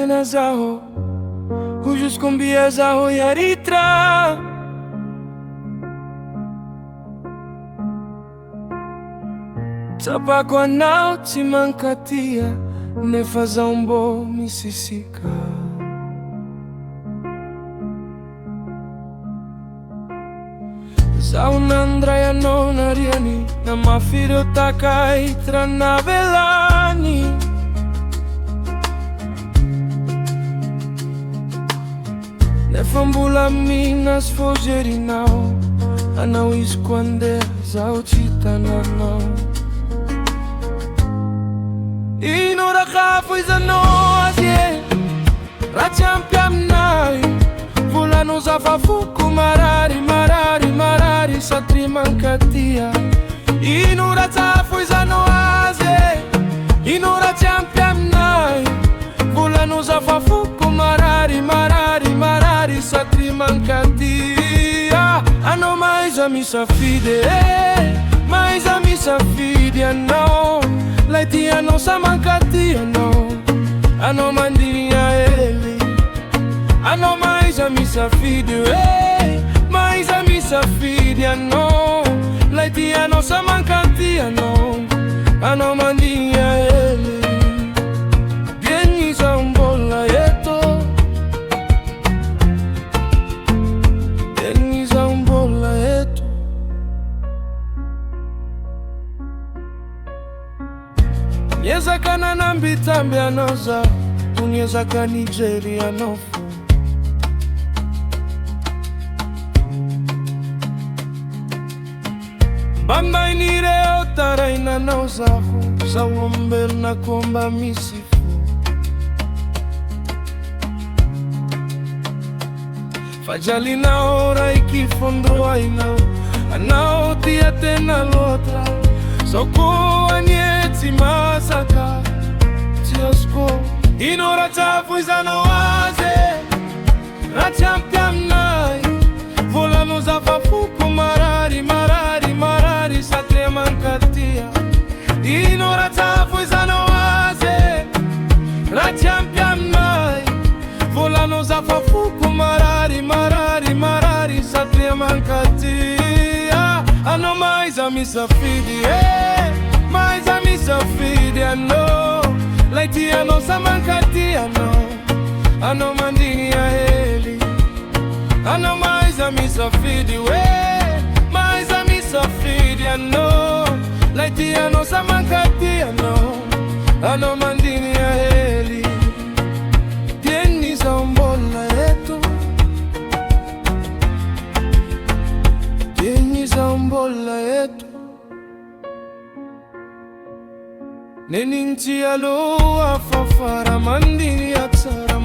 tena zaho hujuskumbia zaho ya ritra Tapa nao tsy mankatia nefa zaho mbô misisika Zaho nandray anao nariany namafy ireo takahitra navelany Nefa mbola minas fô jerinao anao izy koa andeha zaho tsy hitananao Ino raha kafoizanao azy e raha tsy ampy aminay volanao zafafoko marary satria mankatia Ino raha tsy afoizanao azy e ino raha tsy ampy aminay volanao zafafoko marary satria mankatia Anao maiza misafidy maiza misafidy anao Lay tianao sa mankatia anao mandinia hely Anao maiza misafidy maiza misafidy anao Lay tianao sa mankatia anao mandinia hely Vieni zaho mbola eto Vieni zaho mbola eto Niezaka nanambitamby anao zaho Uniezaka Nigeria anao fo Bambainireo tarainanao zaho Zaho ombelona komba misy fo Fajalinao raiky fondroainao Anao tia tena loatra Zaho koa tsy masaka tsy azoko Ino raha tsy afoizanao azy raha tsy ampy aminay volanao zafafoko marary satria mankatia Ino raha tsy afoizanao azy raha tsy ampy aminay volanao zafafoko marary satria mankatia Anao maiza misafidy maiza misafidy anao Lay tianao sa mankatia anao mandinia hely Anao maiza misafidy maiza misafidy anao Lay tianao sa mankatia anao mandinia hely Tieni zaho mbola eto Tieni zaho mbola eto Neninchi aloha fafara mandini atsara